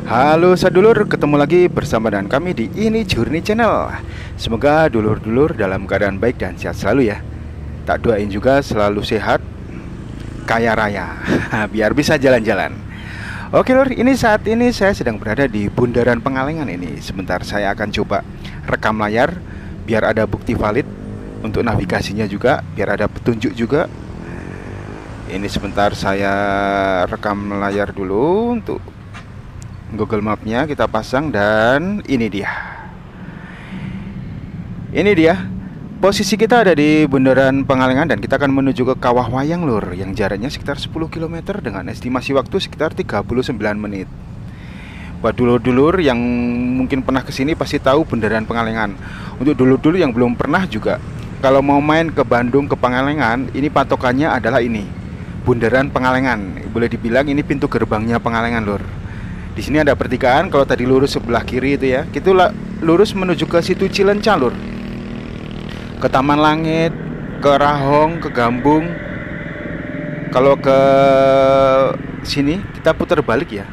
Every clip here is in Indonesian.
Halo sadulur, ketemu lagi bersama dengan kami di Ini Journey Channel. Semoga dulur-dulur dalam keadaan baik dan sehat selalu ya. Tak doain juga selalu sehat, kaya raya, biar bisa jalan-jalan. Oke lur, saat ini saya sedang berada di Bundaran Pengalengan ini. Sebentar saya akan coba rekam layar biar ada bukti valid untuk navigasinya juga, biar ada petunjuk juga. Ini sebentar saya rekam layar dulu untuk Google Mapnya kita pasang, dan ini dia. Ini dia. Posisi kita ada di Bundaran Pengalengan dan kita akan menuju ke Kawah Wayang lur, yang jaraknya sekitar 10 km dengan estimasi waktu sekitar 39 menit. Buat dulur-dulur yang mungkin pernah kesini pasti tahu Bundaran Pengalengan. Untuk dulur-dulur yang belum pernah juga, kalau mau main ke Bandung ke Pengalengan, ini patokannya adalah ini, Bundaran Pengalengan. Boleh dibilang ini pintu gerbangnya Pengalengan lur. Di sini ada pertigaan. Kalau tadi lurus sebelah kiri itu ya, itu lurus menuju ke situ Cilenca lur, ke Taman Langit, ke Rahong, ke Gambung. Kalau ke sini kita putar balik ya.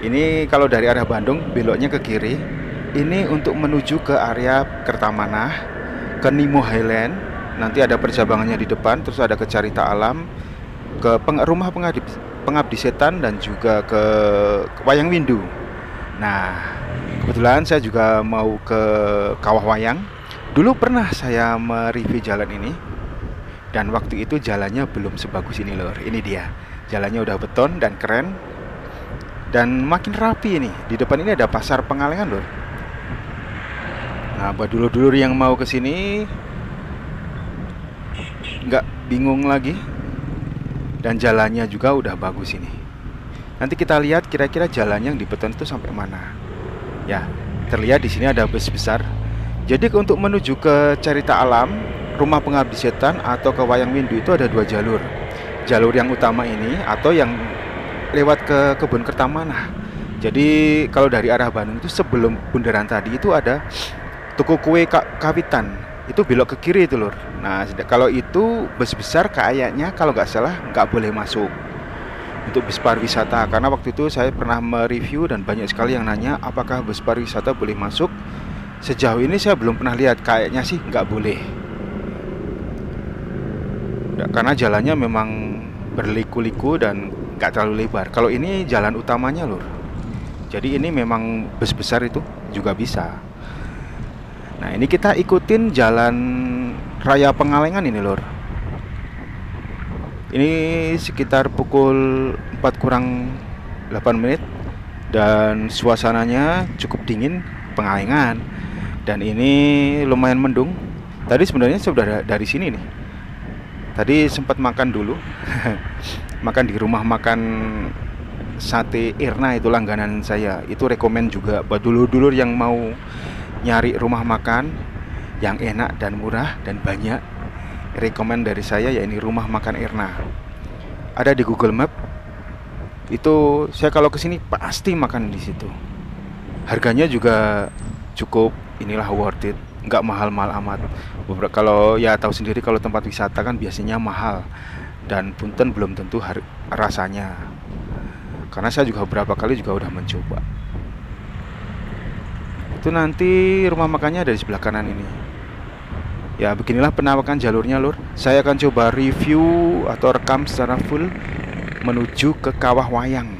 Ini kalau dari arah Bandung beloknya ke kiri. Ini untuk menuju ke area Kertamanah, ke Nemo Highland. Nanti ada percabangannya di depan. Terus ada ke Carita Alam, ke rumah pengabdi setan, dan juga ke Wayang Windu. Nah, kebetulan saya juga mau ke Kawah Wayang. Dulu pernah saya mereview jalan ini, dan waktu itu jalannya belum sebagus ini lor. Ini dia, jalannya udah beton dan keren, dan makin rapi ini. Di depan ini ada pasar Pengalengan lor. Nah, buat dulur-dulur yang mau ke sini nggak bingung lagi, dan jalannya juga udah bagus ini. Nanti kita lihat kira-kira jalan yang di beton itu sampai mana. Ya, terlihat di sini ada bus besar. Jadi untuk menuju ke Carita Alam, rumah pengabdi setan, atau ke Wayang Windu itu ada dua jalur. Jalur yang utama ini atau yang lewat ke kebun Kertamanah. Jadi kalau dari arah Bandung itu sebelum bundaran tadi itu ada toko kue Kawitan. Itu belok ke kiri itu lur. Nah, kalau itu bus besar kayaknya kalau nggak salah nggak boleh masuk untuk bus pariwisata, karena waktu itu saya pernah mereview dan banyak sekali yang nanya apakah bus pariwisata boleh masuk. Sejauh ini saya belum pernah lihat, kayaknya sih nggak boleh ya, karena jalannya memang berliku-liku dan nggak terlalu lebar. Kalau ini jalan utamanya lur, jadi ini memang bus besar itu juga bisa. Nah, ini kita ikutin jalan raya Pengalengan ini lor. Ini sekitar pukul 4 kurang 8 menit, dan suasananya cukup dingin Pengalengan, dan ini lumayan mendung. Tadi sebenarnya sudah dari sini nih. Tadi sempat makan dulu makan di rumah makan sate Irna, itu langganan saya. Itu rekomen juga buat dulur-dulur yang mau nyari rumah makan yang enak dan murah dan banyak. Rekomen dari saya ya ini rumah makan Irna. Ada di Google Map. Itu saya kalau kesini pasti makan di situ. Harganya juga cukup inilah, worth it, nggak mahal-mahal amat. Kalau ya tahu sendiri kalau tempat wisata kan biasanya mahal, dan punten belum tentu rasanya. Karena saya juga beberapa kali juga udah mencoba. Itu nanti rumah makannya ada di sebelah kanan ini. Ya, beginilah penampakan jalurnya lur. Saya akan coba review atau rekam secara full menuju ke Kawah Wayang.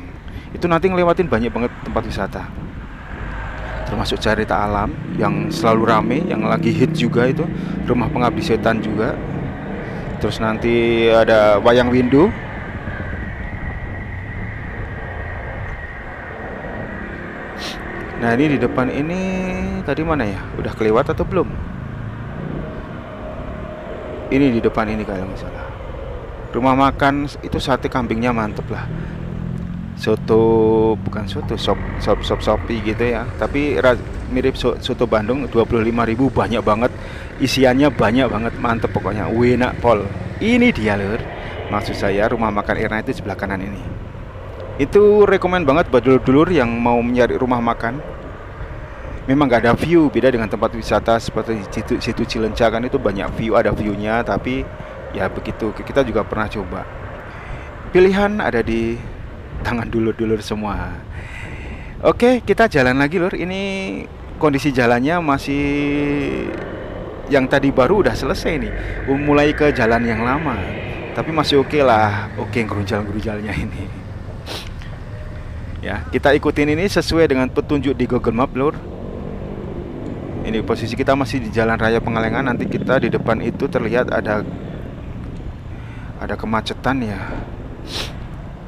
Itu nanti ngelewatin banyak banget tempat wisata, termasuk Carita Alam yang selalu rame, yang lagi hit juga itu, rumah pengabdi setan juga. Terus nanti ada Wayang Windu. Nah, ini di depan ini tadi mana ya? Udah kelewat atau belum? Ini di depan ini kalau nggak salah. Rumah makan itu sate kambingnya mantep lah. Soto, bukan soto, sopi gitu ya. Tapi mirip soto Bandung, 25.000 banyak banget. Isiannya banyak banget, mantep pokoknya. Enak pol. Ini dia lur. Maksud saya rumah makan Irna itu sebelah kanan ini. Itu rekomen banget buat dulur-dulur yang mau mencari rumah makan. Memang gak ada view, beda dengan tempat wisata seperti situ Cilenca kan, itu banyak view, ada viewnya. Tapi ya begitu, kita juga pernah coba. Pilihan ada di tangan dulur-dulur semua. Oke, kita jalan lagi lur. Ini kondisi jalannya masih yang tadi baru udah selesai nih. Mulai ke jalan yang lama. Tapi masih oke lah. Oke, gerujal-gerujalnya ini. Ya, kita ikutin ini sesuai dengan petunjuk di Google Map lur. Ini posisi kita masih di Jalan Raya Pengalengan. Nanti kita di depan itu terlihat ada kemacetan ya.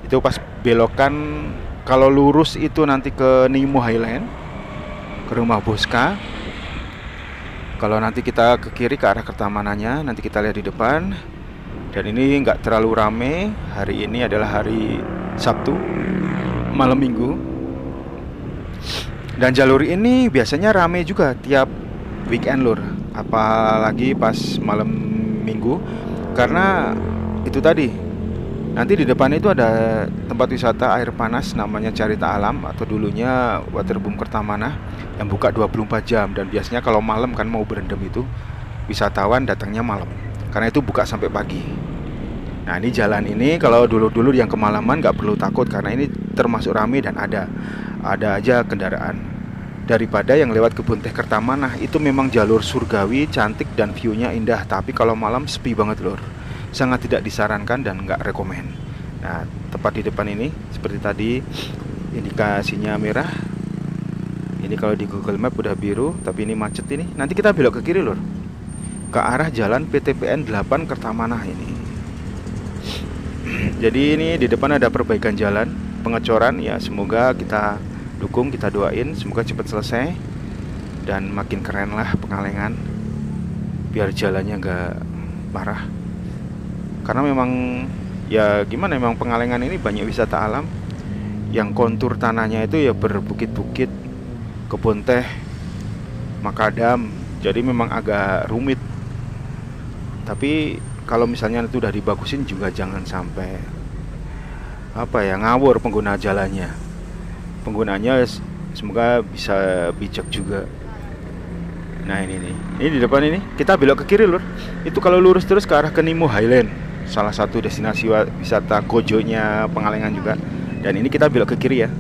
Itu pas belokan. Kalau lurus itu nanti ke Nemo Highland, ke rumah Boska. Kalau nanti kita ke kiri ke arah Kertamananya, nanti kita lihat di depan. Dan ini nggak terlalu rame. Hari ini adalah hari Sabtu, malam minggu. Dan jalur ini biasanya rame juga tiap weekend lur, apalagi pas malam minggu. Karena itu tadi, nanti di depan itu ada tempat wisata air panas namanya Carita Alam, atau dulunya Waterboom Kertamana, yang buka 24 jam. Dan biasanya kalau malam kan mau berendam itu, wisatawan datangnya malam, karena itu buka sampai pagi. Nah ini jalan ini kalau dulur-dulur yang kemalaman nggak perlu takut, karena ini termasuk rame dan ada aja kendaraan. Daripada yang lewat Kebun Teh Kertamanah, itu memang jalur surgawi, cantik dan view-nya indah. Tapi kalau malam sepi banget lur, sangat tidak disarankan dan nggak rekomen. Nah tepat di depan ini seperti tadi indikasinya merah. Ini kalau di Google Map udah biru, tapi ini macet ini. Nanti kita belok ke kiri lur, ke arah jalan PTPN 8 Kertamanah ini. Jadi ini di depan ada perbaikan jalan, pengecoran ya. Semoga kita dukung, kita doain semoga cepat selesai dan makin keren lah Pengalengan, biar jalannya nggak parah. Karena memang ya gimana, memang Pengalengan ini banyak wisata alam yang kontur tanahnya itu ya berbukit-bukit, kebun teh, makadam. Jadi memang agak rumit. Tapi kalau misalnya itu udah dibagusin juga jangan sampai ngawur pengguna jalannya. Penggunanya semoga bisa bijak juga. Nah ini nih, ini di depan ini kita belok ke kiri lur. Itu kalau lurus terus ke arah ke Nemo Highland, salah satu destinasi wisata kojonya Pengalengan juga. Dan ini kita belok ke kiri ya.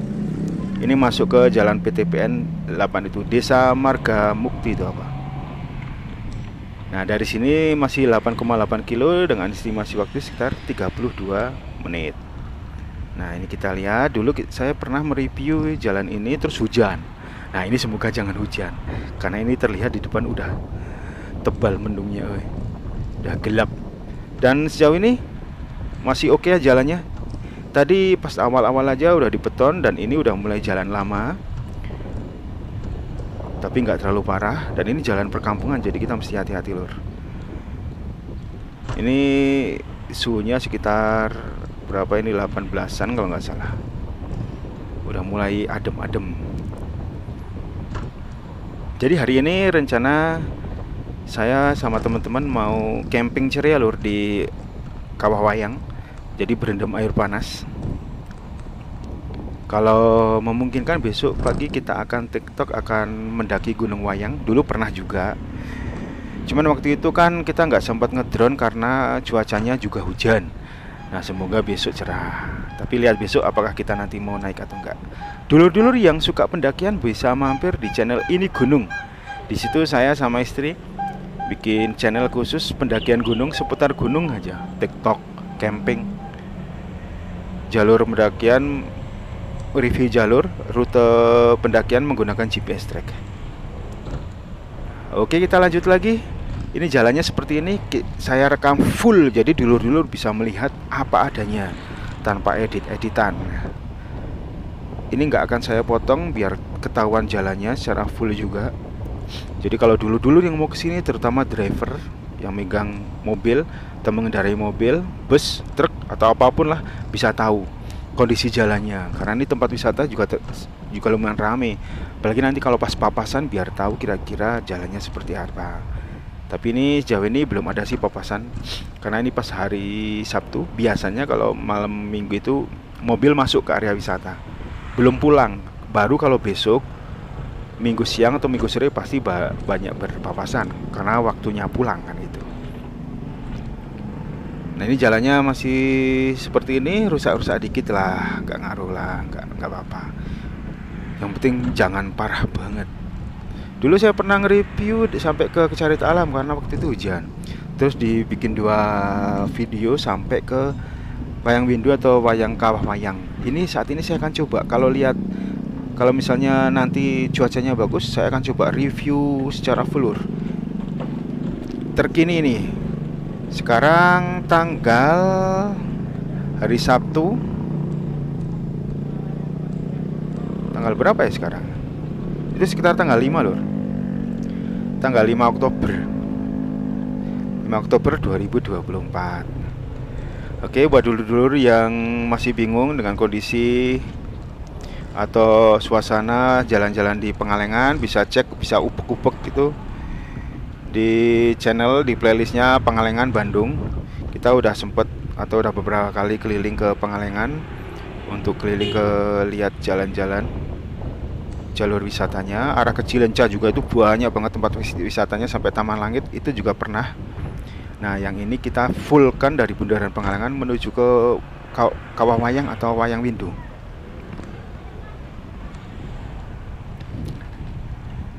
Ini masuk ke jalan PTPN 8 itu, Desa Marga Mukti itu apa. Nah dari sini masih 8,8 kilo dengan estimasi waktu sekitar 32 menit. Nah ini kita lihat dulu, saya pernah mereview jalan ini terus hujan. Nah ini semoga jangan hujan, karena ini terlihat di depan udah tebal mendungnya, udah gelap. Dan sejauh ini masih oke ya jalannya. Tadi pas awal-awal aja udah dibeton, dan ini udah mulai jalan lama, tapi nggak terlalu parah. Dan ini jalan perkampungan, jadi kita mesti hati-hati lur. Ini suhunya sekitar berapa ini, 18-an kalau nggak salah. Udah mulai adem-adem. Jadi hari ini rencana saya sama teman-teman mau camping ceria lur di Kawah Wayang. Jadi berendam air panas. Kalau memungkinkan besok pagi kita akan TikTok akan mendaki Gunung Wayang. Dulu pernah juga, cuman waktu itu kan kita nggak sempat ngedrone karena cuacanya juga hujan. Nah semoga besok cerah. Tapi lihat besok apakah kita nanti mau naik atau enggak. Dulur-dulur yang suka pendakian bisa mampir di channel Ini Gunung. Di situ saya sama istri bikin channel khusus pendakian gunung, seputar gunung aja. TikTok, camping, jalur pendakian, review jalur, rute pendakian menggunakan GPS track. Oke kita lanjut lagi. Ini jalannya seperti ini, saya rekam full, jadi dulur-dulur bisa melihat apa adanya tanpa edit-editan. Ini nggak akan saya potong biar ketahuan jalannya secara full juga. Jadi kalau dulur-dulur yang mau kesini, terutama driver yang megang mobil atau mengendarai mobil, bus, truk atau apapun lah, bisa tahu kondisi jalannya. Karena ini tempat wisata juga lumayan rame. Apalagi nanti kalau pas papasan biar tahu kira-kira jalannya seperti apa. Tapi ini sejauh ini belum ada sih papasan, karena ini pas hari Sabtu. Biasanya kalau malam minggu itu mobil masuk ke area wisata, belum pulang. Baru kalau besok minggu siang atau minggu sore pasti banyak berpapasan, karena waktunya pulang kan itu. Nah ini jalannya masih seperti ini, rusak-rusak dikit lah, nggak ngaruh lah, nggak apa-apa. Yang penting jangan parah banget. Dulu saya pernah nge-review sampai ke Carita Alam karena waktu itu hujan. Terus dibikin 2 video sampai ke Wayang Windu atau Wayang Kawah Wayang. Ini saat ini saya akan coba, kalau misalnya nanti cuacanya bagus, saya akan coba review secara full terkini ini. Sekarang tanggal hari Sabtu. Tanggal berapa ya sekarang? Itu sekitar tanggal 5 lur. Tanggal 5 Oktober 5 Oktober 2024. Oke, buat dulur-dulur yang masih bingung dengan kondisi atau suasana jalan-jalan di Pengalengan, bisa cek, bisa upek-upek gitu di channel, di playlistnya Pengalengan Bandung. Kita udah sempet atau udah beberapa kali keliling ke Pengalengan untuk keliling ke lihat jalan-jalan, jalur wisatanya. Arah ke Cilenca juga itu banyak banget tempat wisatanya, sampai Taman Langit itu juga pernah. Nah, yang ini kita fullkan dari Bundaran Pengalengan menuju ke Kawah Wayang atau Wayang Windu.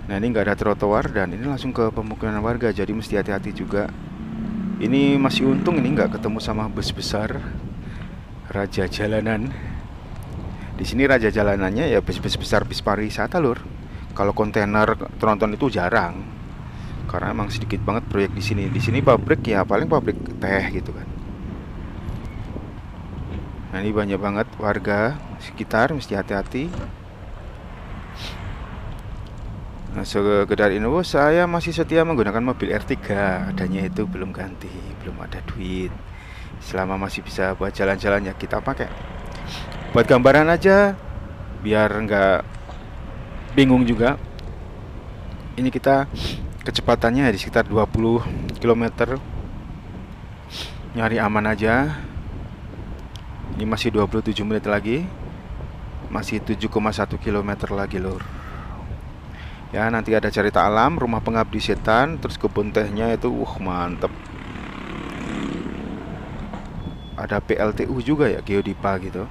Nah, ini nggak ada trotoar dan ini langsung ke pemukiman warga, jadi mesti hati-hati juga. Ini masih untung ini nggak ketemu sama bus besar Raja Jalanan. Di sini Raja Jalanannya ya bus-bus besar, bis pariwisata lur. Kalau kontainer tronton itu jarang, karena emang sedikit banget proyek di sini. Di sini pabrik ya paling pabrik teh gitu kan. Nah, ini banyak banget warga sekitar, mesti hati-hati. Nah, sekedar info, saya masih setia menggunakan mobil R3, adanya itu belum ganti, belum ada duit. Selama masih bisa buat jalan-jalan ya kita pakai. Buat gambaran aja, biar nggak bingung juga. Ini kita kecepatannya di sekitar 20 km. Nyari aman aja. Ini masih 27 menit lagi. Masih 7,1 km lagi lur. Ya, nanti ada Carita Alam, Rumah Pengabdi Setan, terus kebun tehnya itu mantep. Ada PLTU juga ya, Geodipa gitu.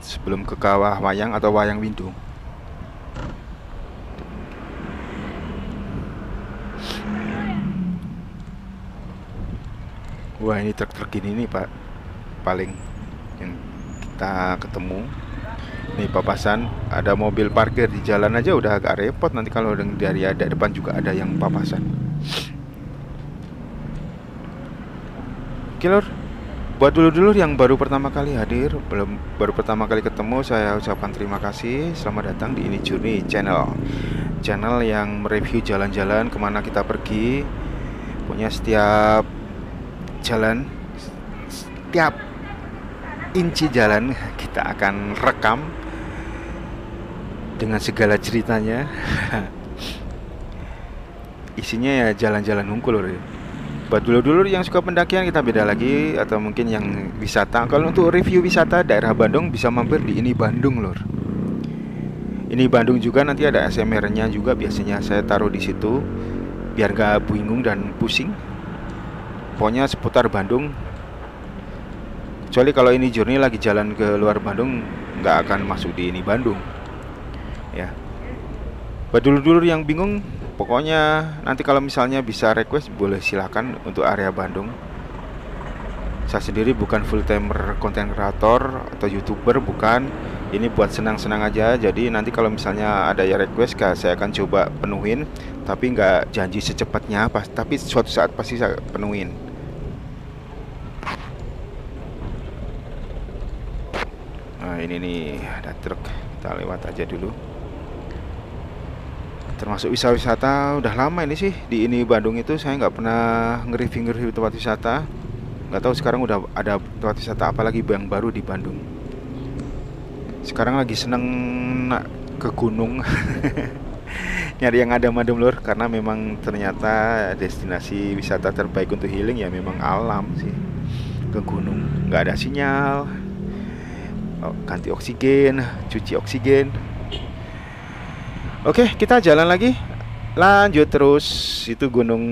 Sebelum ke Kawah Wayang atau Wayang Windu. Wah, ini truk-truk ini nih Pak, paling yang kita ketemu. Nih papasan, ada mobil parkir di jalan aja udah agak repot. Nanti kalau dari ada depan juga ada yang papasan. Oke lor, buat dulur-dulur yang baru pertama kali hadir, baru pertama kali ketemu, saya ucapkan terima kasih. Selamat datang di Ini Journey channel yang mereview jalan-jalan kemana kita pergi. Punya setiap jalan, setiap inci jalan kita akan rekam dengan segala ceritanya. Isinya ya jalan-jalan hungkul lor. Buat dulur-dulur yang suka pendakian kita beda lagi, atau mungkin yang wisata. Kalau untuk review wisata daerah Bandung bisa mampir di Ini Bandung lor. Ini Bandung juga nanti ada SMR-nya juga, biasanya saya taruh di situ biar gak bingung dan pusing. Pokoknya seputar Bandung. Kecuali kalau Ini Journey lagi jalan ke luar Bandung, nggak akan masuk di Ini Bandung. Ya. Buat dulur-dulur yang bingung, pokoknya nanti kalau misalnya bisa request boleh silakan untuk area Bandung. Saya sendiri bukan full timer content creator atau YouTuber, bukan. Ini buat senang-senang aja. Jadi nanti kalau misalnya ada yang request, saya akan coba penuhin. Tapi nggak janji secepatnya, tapi suatu saat pasti saya penuhin. Nah, ini nih ada truk, kita lewat aja dulu. Termasuk wisata udah lama ini sih di Ini Bandung itu saya nggak pernah nge-review tempat wisata. Nggak tahu sekarang udah ada tempat wisata apa lagi yang baru di Bandung. Sekarang lagi seneng ke gunung. Nyari yang adem-adem lur, karena memang ternyata destinasi wisata terbaik untuk healing ya memang alam sih. Ke gunung, nggak ada sinyal. Ganti oksigen, cuci oksigen. Oke, kita jalan lagi. Lanjut terus. Itu Gunung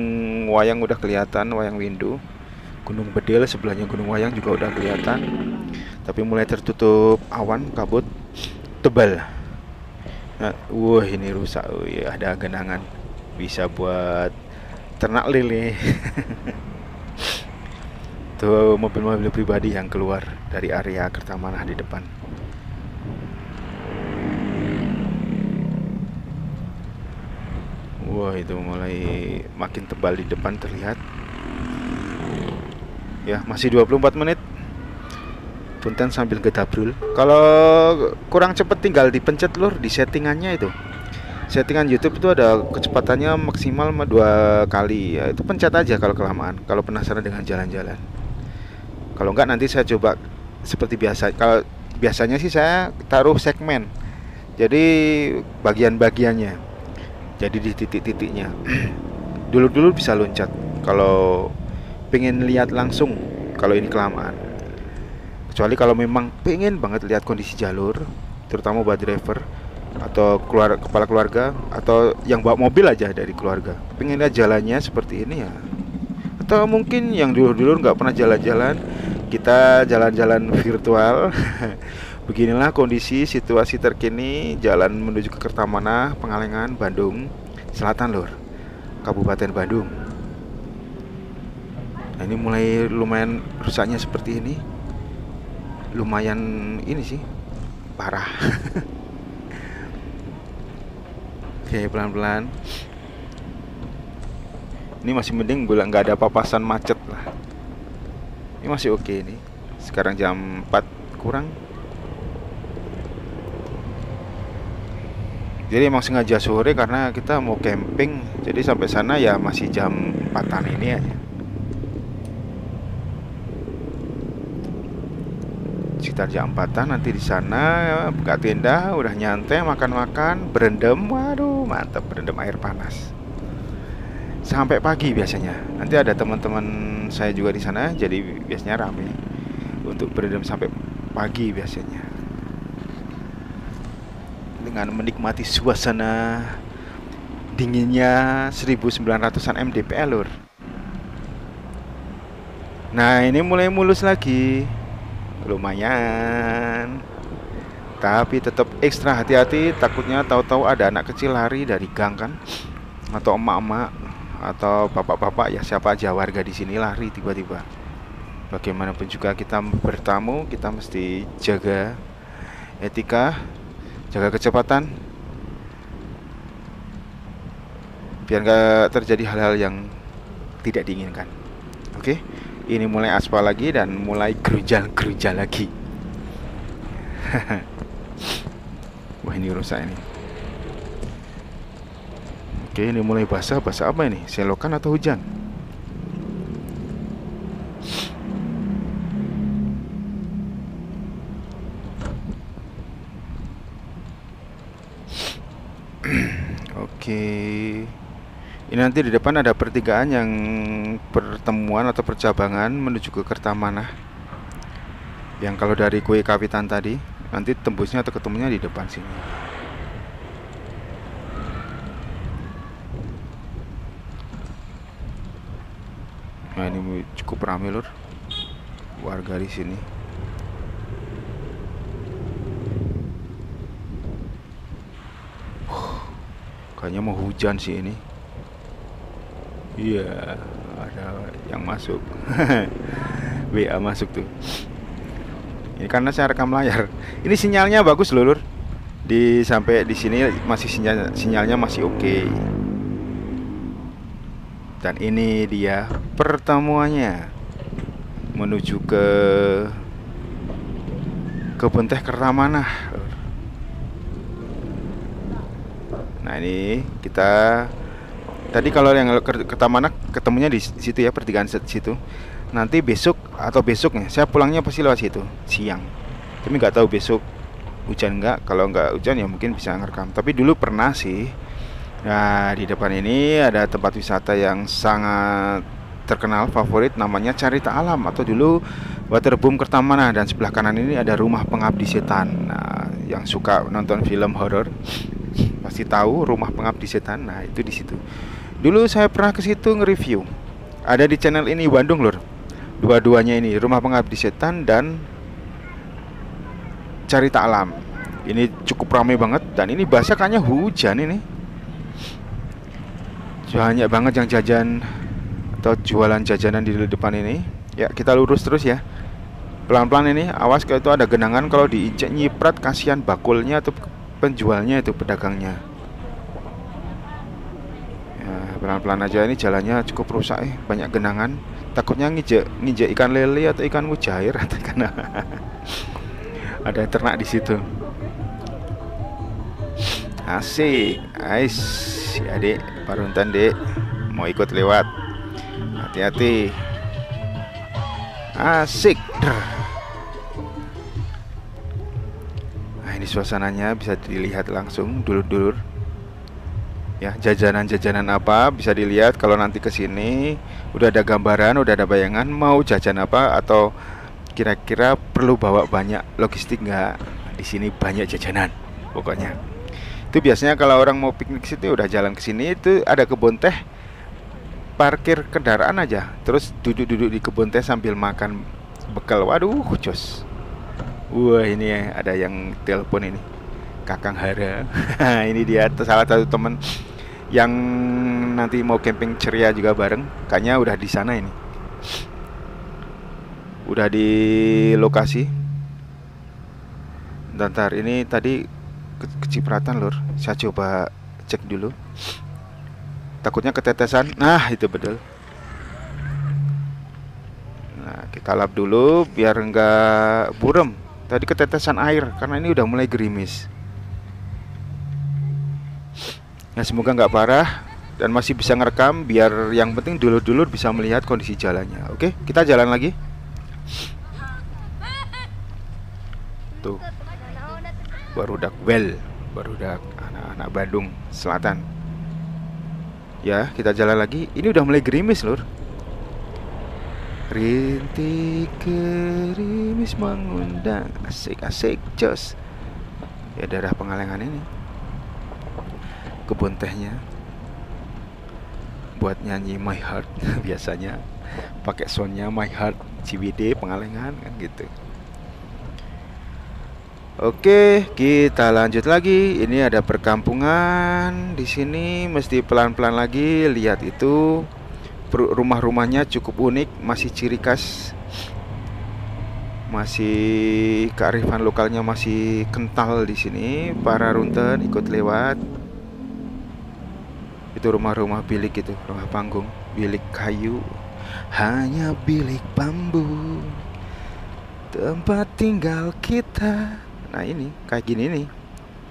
Wayang udah kelihatan, Wayang Windu. Gunung Bedil sebelahnya Gunung Wayang juga udah kelihatan. Tapi mulai tertutup awan kabut tebal. Nah, wah ini rusak. Oh, iya, ada genangan. Bisa buat ternak lele. Tuh mobil-mobil pribadi yang keluar dari area Kertamanah di depan. Wah itu mulai makin tebal di depan terlihat. Ya masih 24 menit. Punten sambil gedabrul. Kalau kurang cepet tinggal dipencet lur di settingannya itu. Settingan YouTube itu ada kecepatannya maksimal 2 kali. Ya, itu pencet aja kalau kelamaan. Kalau penasaran dengan jalan-jalan. Kalau enggak nanti saya coba seperti biasa. Kalau biasanya sih saya taruh segmen. Jadi bagian-bagiannya. Jadi di titik-titiknya. Dulu-dulu bisa loncat. Kalau pengen lihat langsung, kalau ini kelamaan. Kecuali kalau memang pengen banget lihat kondisi jalur, terutama buat driver atau kepala keluarga atau yang bawa mobil aja dari keluarga. Pengen lihat jalannya seperti ini ya. Atau mungkin yang dulu-dulu nggak pernah jalan-jalan, kita jalan-jalan virtual. Beginilah kondisi situasi terkini jalan menuju ke Kertamanah, Pengalengan, Bandung Selatan lur, Kabupaten Bandung. Nah ini mulai lumayan rusaknya seperti ini. Lumayan ini sih parah. Oke pelan-pelan. Ini masih mending bilang nggak ada papasan macet lah. Ini masih oke ini. Sekarang jam 4 kurang. Jadi emang sengaja sore karena kita mau camping. Jadi sampai sana ya masih jam 4-an ini aja. Sekitar jam 4-an nanti di sana buka tenda, udah nyantai, makan-makan, berendam. Waduh, mantap berendam air panas. Sampai pagi biasanya. Nanti ada teman-teman saya juga di sana, jadi biasanya rame untuk berendam sampai pagi biasanya. Dengan menikmati suasana dinginnya 1900-an mdpl lur. Nah ini mulai mulus lagi, lumayan, tapi tetap ekstra hati-hati. Takutnya tahu-tahu ada anak kecil lari dari gang kan, atau emak-emak atau bapak-bapak ya siapa aja warga di sini lari tiba-tiba. Bagaimanapun juga kita bertamu, kita mesti jaga etika, jaga kecepatan, biar nggak terjadi hal-hal yang tidak diinginkan. Oke, ini mulai aspal lagi dan mulai gerunjal lagi. Wah ini rusak ini. Oke ini mulai basah apa ini? Selokan atau hujan? Oke. Ini nanti di depan ada pertigaan yang pertemuan atau percabangan menuju ke Kertamanah. Yang kalau dari Kue Kapitan tadi, nanti tembusnya atau ketemunya di depan sini. Nah ini cukup ramai lur, warga di sini. Kayaknya mau hujan sih ini. Iya, ada yang masuk. WA masuk tuh. Ini karena saya rekam layar. Ini sinyalnya bagus loh, lur. Sampai di sini masih sinyalnya masih oke. Dan ini dia pertemuannya menuju ke Kebun Teh Kertamanah. Nah ini kita tadi kalau yang Kertamanah ketemunya di situ ya, pertigaan situ. Nanti besok atau besoknya saya pulangnya pasti lewat situ siang. Tapi nggak tahu besok hujan nggak. Kalau nggak hujan ya mungkin bisa ngerekam. Tapi dulu pernah sih. Nah di depan ini ada tempat wisata yang sangat terkenal favorit, namanya Carita Alam atau dulu Waterboom Kertamanah. Dan sebelah kanan ini ada Rumah Pengabdi Setan. Nah yang suka nonton film horor pasti tahu Rumah Pengabdi Setan. Nah itu di situ. Dulu saya pernah ke situ nge-review. Ada di channel ini Bandung lur. Dua-duanya ini, Rumah Pengabdi Setan dan Carita Alam. Ini cukup ramai banget. Dan ini bahasa kayaknya hujan ini. Banyak banget yang jajan atau jualan jajanan di depan ini. Ya, kita lurus terus ya. Pelan-pelan ini, awas kalau itu ada genangan, kalau diinjek nyiprat kasihan bakulnya atau penjualnya itu, pedagangnya. Ya, pelan-pelan aja, ini jalannya cukup rusak banyak genangan. Takutnya nginjek ikan lele atau ikan mujair atau ikan ada ternak di situ. Asik, ais, si adik, paruntan dek, mau ikut lewat, hati-hati. Asik. Nah, ini suasananya bisa dilihat langsung, dulur-dulur. Ya, jajanan-jajanan apa bisa dilihat kalau nanti kesini. Udah ada gambaran, udah ada bayangan mau jajan apa, atau kira-kira perlu bawa banyak logistik nggak. Di sini banyak jajanan, pokoknya. Itu biasanya kalau orang mau piknik situ udah jalan ke sini, itu ada kebun teh. Parkir kendaraan aja, terus duduk-duduk di kebun teh sambil makan bekal. Waduh, jos. Wah, ini ada yang telepon ini, Kakang Hara. Ini dia salah satu temen yang nanti mau camping ceria juga bareng. Kayaknya udah di sana ini, udah di lokasi. Ntar ini tadi kecipratan lur, saya coba cek dulu. Takutnya ketetesan. Nah, itu betul. Nah, kita lap dulu biar enggak burem. Tadi ketetesan air karena ini udah mulai gerimis. Ya, semoga nggak parah dan masih bisa ngerekam, biar yang penting dulur-dulur bisa melihat kondisi jalannya. Oke, kita jalan lagi. Tuh, barudak anak-anak Bandung Selatan. Ya, kita jalan lagi. Ini udah mulai gerimis lur. Rintik gerimis mengundang. Asik-asik, jos. Ya, daerah Pengalengan ini. Kebun tehnya buat nyanyi My Heart. Biasanya pakai soundnya My Heart CBD Pengalengan kan gitu. Oke, kita lanjut lagi. Ini ada perkampungan di sini, mesti pelan-pelan lagi. Lihat itu, rumah-rumahnya cukup unik, masih ciri khas, masih kearifan lokalnya masih kental di sini. Para runten ikut lewat. Itu rumah-rumah bilik itu, rumah panggung, bilik kayu, hanya bilik bambu, tempat tinggal kita. Nah, ini kayak gini nih.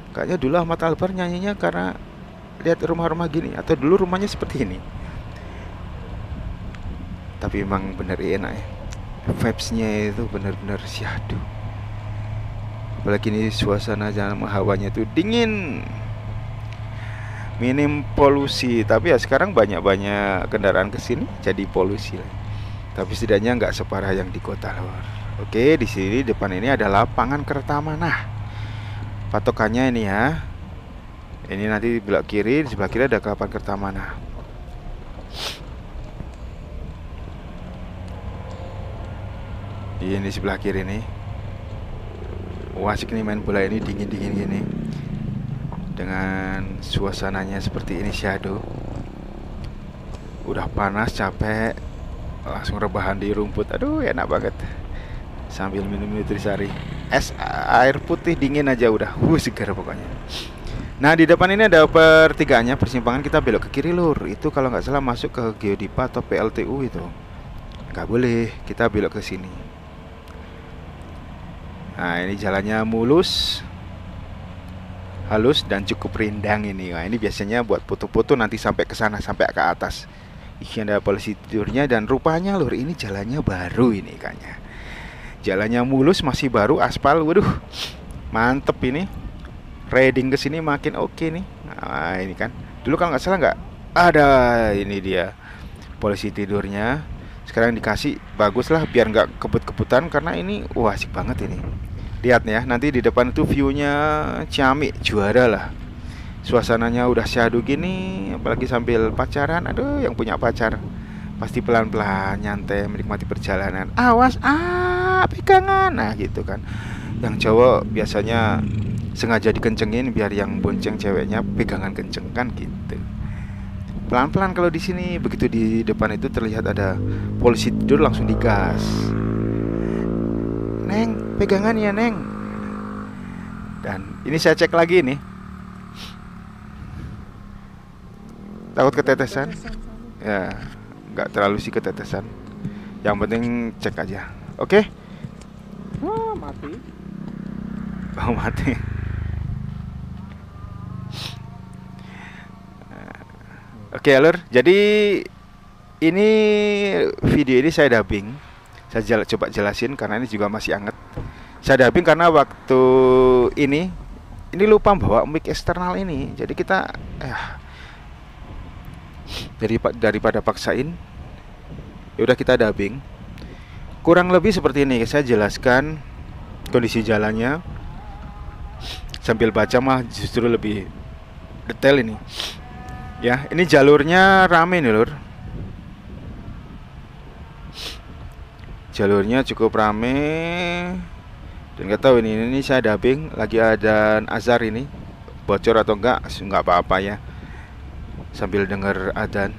Kayaknya dulu Ahmad Albar nyanyinya karena lihat rumah-rumah gini, atau dulu rumahnya seperti ini. Tapi emang bener enak ya. Vibes-nya itu bener-bener syahdu. Apalagi ini suasana jalan, hawanya tuh dingin, minim polusi. Tapi ya sekarang banyak kendaraan kesini jadi polusi lah. Tapi setidaknya nggak separah yang di kota luar. Oke, di sini depan ini ada lapangan Kertamanah. Patokannya ini ya. Ini nanti belok kiri, di sebelah kiri ada lapangan Kertamanah. Ini sebelah kiri nih. Wah, asik nih main bola ini, dingin-dingin gini. Dengan suasananya seperti ini syahdu. Udah panas, capek, langsung rebahan di rumput. Aduh, enak banget. Sambil minum nutrisari, es air putih dingin aja udah segar pokoknya. Nah, di depan ini ada pertigaannya, persimpangan, kita belok ke kiri lur. Itu kalau nggak salah masuk ke Geodipa atau PLTU itu. Nggak boleh, kita belok ke sini. Nah, ini jalannya mulus, halus dan cukup rindang ini. Nah, ini biasanya buat foto-foto nanti sampai ke sana, sampai ke atas. Ini ada polisi tidurnya, dan rupanya lur ini jalannya baru ini kayaknya. Jalannya mulus, masih baru, aspal. Waduh, mantep ini. Riding ke sini makin oke nih. Nah, ini kan. Dulu kalau nggak salah nggak ada, ini dia polisi tidurnya. Sekarang dikasih, bagus lah biar nggak kebut-kebutan, karena ini wah asik banget ini. Lihat ya, nanti di depan itu view-nya ciamik, juara lah. Suasananya udah syahdu gini, apalagi sambil pacaran. Aduh, yang punya pacar pasti pelan-pelan, nyantai, menikmati perjalanan. Awas, pegangan. Nah, gitu kan. Yang cowok biasanya sengaja dikencengin biar yang bonceng ceweknya pegangan kenceng kan gitu. Pelan-pelan kalau di sini. Begitu di depan itu terlihat ada polisi tidur, langsung digas. Neng, pegangan ya Neng. Dan ini saya cek lagi nih. Takut ketetesan? Ya, nggak terlalu sih ketetesan. Yang penting cek aja. Oke? Wah, mati. Oh, mati. Oke, Lur. Jadi ini video ini saya dubbing. Saya coba jelasin karena ini juga masih anget. Saya dubbing karena waktu ini lupa bawa mic eksternal ini. Jadi kita daripada paksain, ya udah kita dubbing. Kurang lebih seperti ini. Saya jelaskan kondisi jalannya sambil baca mah justru lebih detail ini. Ya, ini jalurnya rame nih, Lur. Jalurnya cukup rame. Dan nggak tahu ini saya dubbing lagi ada azar ini. Bocor atau enggak apa-apa ya. Sambil dengar adzan,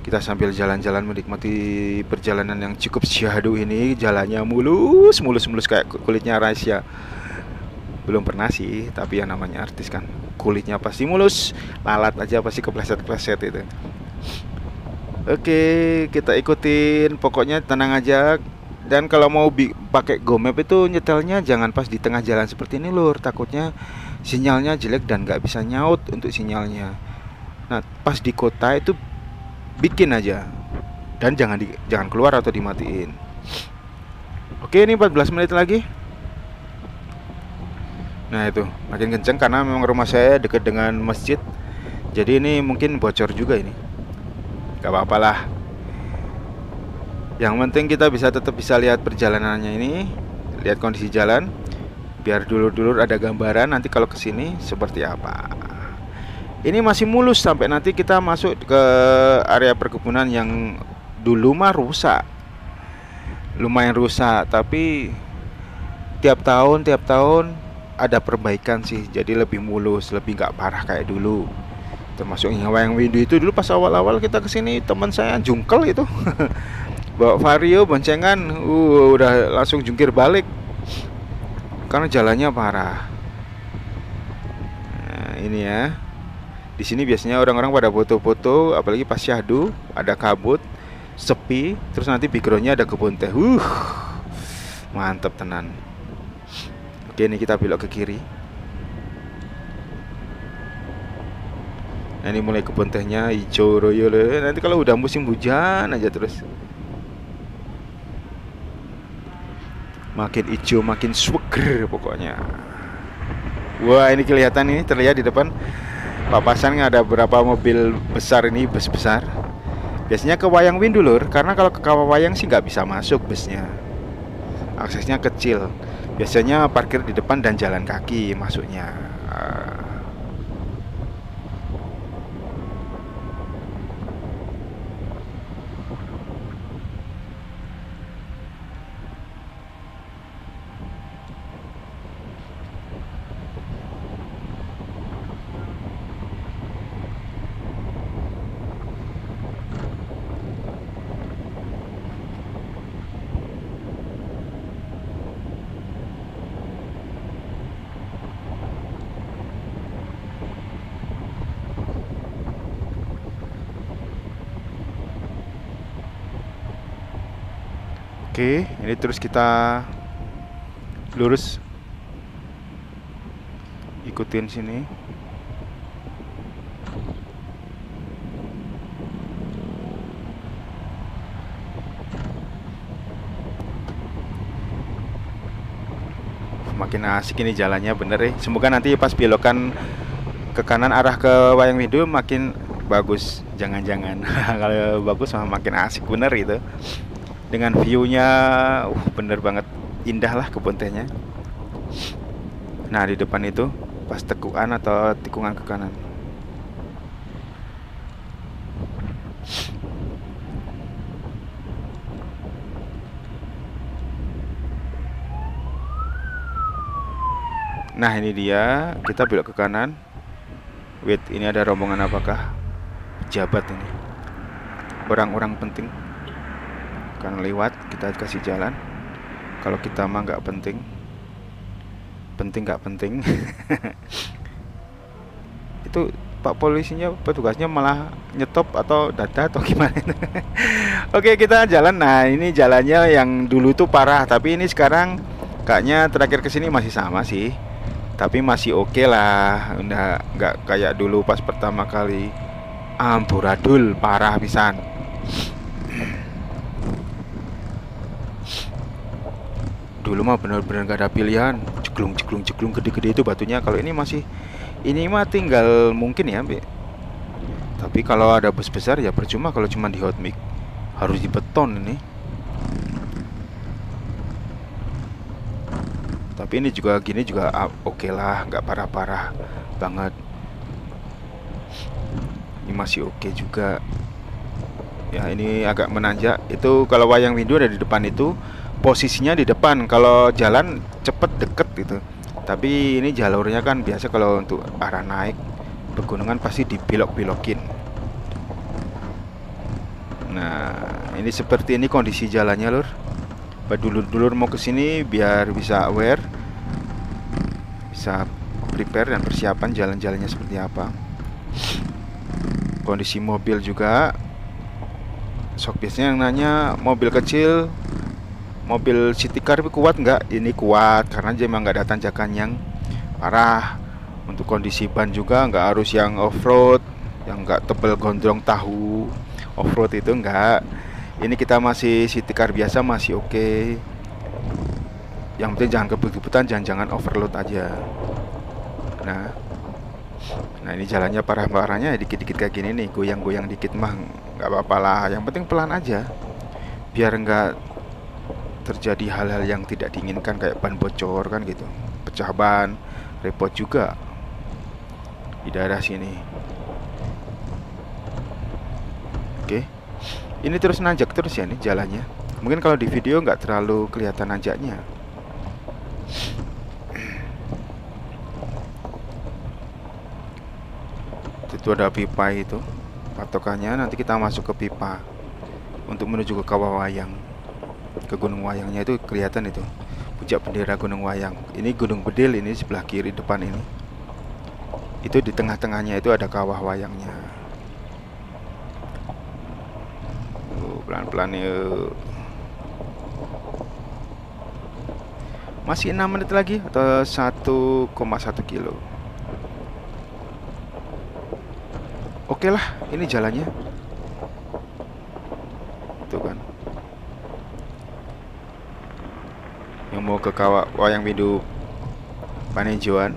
kita sambil jalan-jalan menikmati perjalanan yang cukup syahdu ini. Jalannya mulus kayak kulitnya Raisya. Belum pernah sih, tapi yang namanya artis kan kulitnya pasti mulus, lalat aja pasti kepleset-pleset itu. Oke, kita ikutin, pokoknya tenang aja. Dan kalau mau pakai GoMap itu nyetelnya jangan pas di tengah jalan seperti ini, Lur. Takutnya sinyalnya jelek dan nggak bisa nyaut untuk sinyalnya. Nah, pas di kota itu bikin aja. Dan jangan keluar atau dimatiin. Oke, ini 14 menit lagi. Nah itu makin kenceng karena memang rumah saya dekat dengan masjid. Jadi ini mungkin bocor juga ini. Gak apa-apa lah. Yang penting kita tetap bisa lihat perjalanannya ini, lihat kondisi jalan, biar dulur-dulur ada gambaran nanti kalau kesini seperti apa. Ini masih mulus sampai nanti kita masuk ke area perkebunan yang dulu mah rusak, lumayan rusak. Tapi tiap tahun ada perbaikan sih, jadi lebih mulus, lebih nggak parah kayak dulu. Termasuk yang Wayang Windu itu dulu pas awal-awal kita kesini, teman saya jungkel itu bawa vario boncengan, udah langsung jungkir balik karena jalannya parah. Nah, ini ya, di sini biasanya orang-orang pada foto-foto, apalagi pas syahdu, ada kabut, sepi, terus nanti backgroundnya ada kebun teh. Mantep tenan. Oke, ini kita belok ke kiri. Nah, ini mulai kebun tehnya hijau royo. Nanti kalau udah musim hujan aja terus makin hijau, makin seger pokoknya. Wah, ini kelihatan ini, terlihat di depan papasan ada berapa mobil besar ini, bus besar. Biasanya ke Wayang Windu, Lur, karena kalau ke Kawawayang sih nggak bisa masuk busnya. Aksesnya kecil. Biasanya parkir di depan dan jalan kaki masuknya. Oke, ini terus kita lurus, ikutin sini. Makin asik ini jalannya, bener ya. Semoga nanti pas belokan ke kanan arah ke Wayang Windu makin bagus. Jangan-jangan kalau bagus makin asik bener gitu. Dengan view-nya bener banget, indah lah kebun tehnya. Nah, di depan itu pas tekukan atau tikungan ke kanan. Nah ini dia, kita belok ke kanan. Wait, ini ada rombongan apakah? Pejabat ini, orang-orang penting kan lewat, kita kasih jalan. Kalau kita mah nggak penting, penting nggak penting. Itu Pak polisinya, petugasnya malah nyetop atau dada atau gimana. Oke, kita jalan. Nah ini jalannya yang dulu tuh parah, tapi ini sekarang kayaknya terakhir kesini masih sama sih, tapi masih oke lah. Udah nggak kayak dulu pas pertama kali. Amburadul parah pisan. Dulu mah bener-bener gak ada pilihan, ceklung ceklung ceklung gede-gede itu batunya. Kalau ini masih, ini mah tinggal mungkin ya, tapi kalau ada bus besar ya percuma kalau cuma di hot mix, harus di beton ini. Tapi ini juga gini juga oke lah, nggak parah-parah banget. Ini masih oke juga. Ya ini agak menanjak. Itu kalau wayang windu ada di depan itu, posisinya di depan. Kalau jalan cepet deket gitu. Tapi ini jalurnya kan biasa kalau untuk arah naik pegunungan pasti dibelok-belokin. Nah ini seperti ini kondisi jalannya lur. Dulur-dulur mau kesini biar bisa aware, bisa prepare dan persiapan jalan-jalannya seperti apa. Kondisi mobil juga, sok biasanya yang nanya mobil kecil, mobil city car kuat nggak? Ini kuat karena dia memang nggak ada tanjakan yang parah. Untuk kondisi ban juga nggak harus yang off-road, yang nggak tebel gondrong tahu. Off-road itu enggak. Ini kita masih city car biasa, masih oke. Yang penting jangan kebut-kebutan, jangan overload aja. Nah ini jalannya parah-parahnya dikit-dikit kayak gini nih, goyang-goyang dikit mah nggak apa-apa lah. Yang penting pelan aja, biar nggak terjadi hal-hal yang tidak diinginkan kayak ban bocor kan gitu, pecah ban, repot juga di daerah sini. Oke, ini terus nanjak terus ya nih jalannya. Mungkin kalau di video nggak terlalu kelihatan nanjaknya. Itu ada pipa itu patokannya, nanti kita masuk ke pipa untuk menuju ke Kawah Wayang, ke Gunung Wayangnya. Itu kelihatan itu puncak bendera Gunung Wayang. Ini Gunung Bedil, ini sebelah kiri depan ini. Itu di tengah-tengahnya itu ada Kawah Wayangnya. Pelan-pelan yuk. Masih 6 menit lagi atau 1,1 kilo. Oke lah, ini jalannya. Tuh kan. Yang mau ke Kawah Wayang Windu Paninjauan,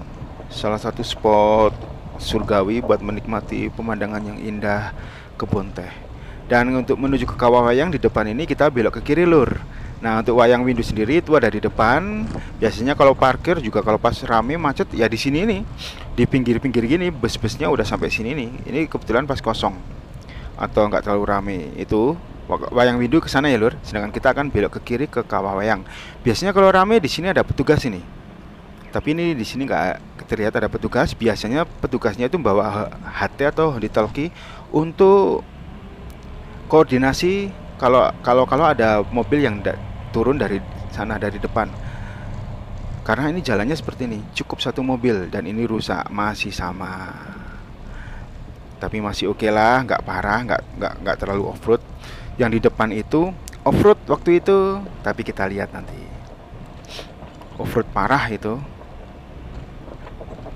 salah satu spot surgawi buat menikmati pemandangan yang indah, kebun teh. Dan untuk menuju ke Kawah Wayang di depan ini kita belok ke kiri lur. Nah untuk Wayang Windu sendiri itu ada di depan. Biasanya kalau parkir juga kalau pas rame macet ya di sini nih, di pinggir-pinggir gini, bus-busnya udah sampai sini nih. Ini kebetulan pas kosong atau nggak terlalu rame. Itu Wayang Windu ke sana ya lur. Sedangkan kita akan belok ke kiri ke Kawah Wayang. Biasanya kalau rame di sini ada petugas ini. Tapi ini di sini nggak terlihat ada petugas. Biasanya petugasnya itu bawa HT atau honey-talkie untuk koordinasi kalau ada mobil yang turun dari sana dari depan. Karena ini jalannya seperti ini, cukup satu mobil dan ini rusak masih sama. Tapi masih oke lah, nggak parah, nggak terlalu off-road. Yang di depan itu off-road waktu itu, tapi kita lihat nanti. Off-road parah itu.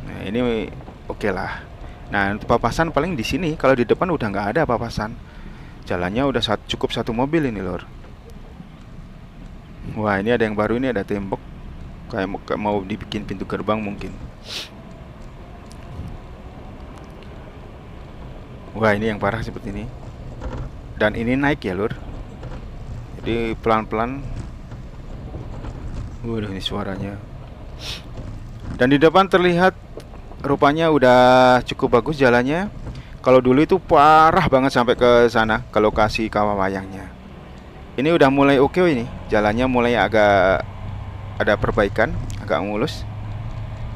Nah, ini oke lah. Nah, untuk papasan paling di sini. Kalau di depan udah nggak ada papasan. Jalannya udah cukup satu mobil ini lor. Wah ini ada yang baru, ini ada tembok kayak mau dibikin pintu gerbang mungkin. Wah ini yang parah seperti ini. Dan ini naik ya lur. Jadi pelan-pelan. Waduh ini suaranya. Dan di depan terlihat rupanya udah cukup bagus jalannya. Kalau dulu itu parah banget sampai ke sana, ke lokasi Kawah Wayangnya. Ini udah mulai oke ini, jalannya mulai agak ada perbaikan, agak mulus.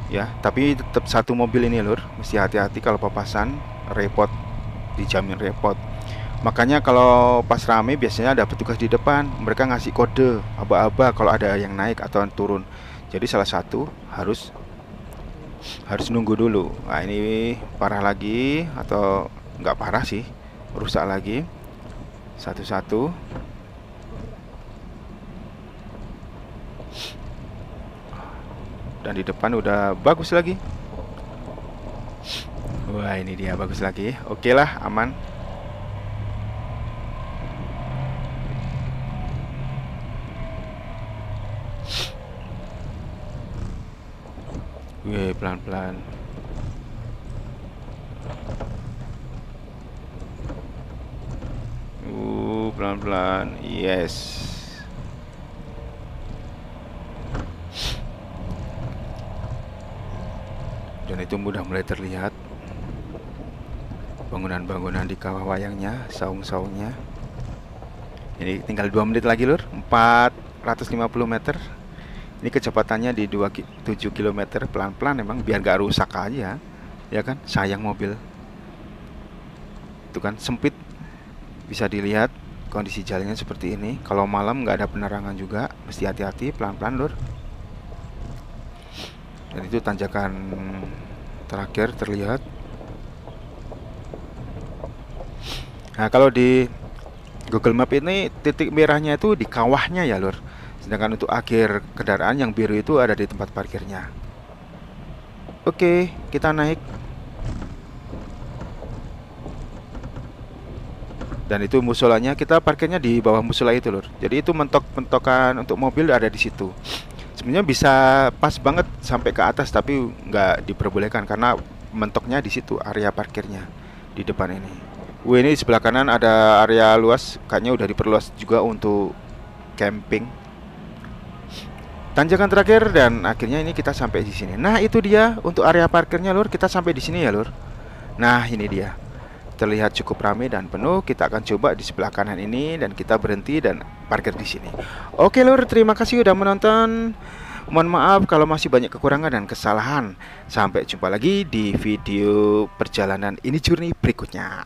ya. Tapi tetap satu mobil ini lur, mesti hati-hati kalau papasan, repot, dijamin repot. Makanya kalau pas rame biasanya ada petugas di depan, mereka ngasih kode aba-aba kalau ada yang naik atau yang turun. Jadi salah satu harus nunggu dulu. Nah ini parah lagi, atau nggak parah sih, rusak lagi satu-satu. Dan di depan udah bagus lagi. Wah ini dia bagus lagi. Oke lah, aman. Wih, pelan-pelan. Pelan-pelan. Yes. Dan itu udah mulai terlihat bangunan-bangunan di kawah wayangnya, saung-saungnya. Ini tinggal 2 menit lagi lur, 450 meter. Ini kecepatannya di 27 km, pelan-pelan emang biar gak rusak aja. Ya kan, sayang mobil. Itu kan sempit. Bisa dilihat kondisi jalannya seperti ini. Kalau malam nggak ada penerangan juga, mesti hati-hati, pelan-pelan lur. Dan itu tanjakan terakhir terlihat. Nah kalau di Google Map ini titik merahnya itu di kawahnya ya lur. Sedangkan untuk akhir kendaraan yang biru itu ada di tempat parkirnya. Oke, kita naik. Dan itu musolanya, kita parkirnya di bawah musola itu lur. Jadi itu mentok-mentokan untuk mobil ada di situ. Sebenarnya bisa pas banget sampai ke atas, tapi nggak diperbolehkan karena mentoknya di situ area parkirnya di depan ini. Ini di sebelah kanan ada area luas, kayaknya udah diperluas juga untuk camping. Tanjakan terakhir dan akhirnya ini kita sampai di sini. Nah itu dia untuk area parkirnya lur, kita sampai di sini ya lur. Nah ini dia. Terlihat cukup ramai dan penuh. Kita akan coba di sebelah kanan ini dan kita berhenti dan parkir di sini. Oke lur, terima kasih udah menonton. Mohon maaf kalau masih banyak kekurangan dan kesalahan. Sampai jumpa lagi di video perjalanan ini journey berikutnya.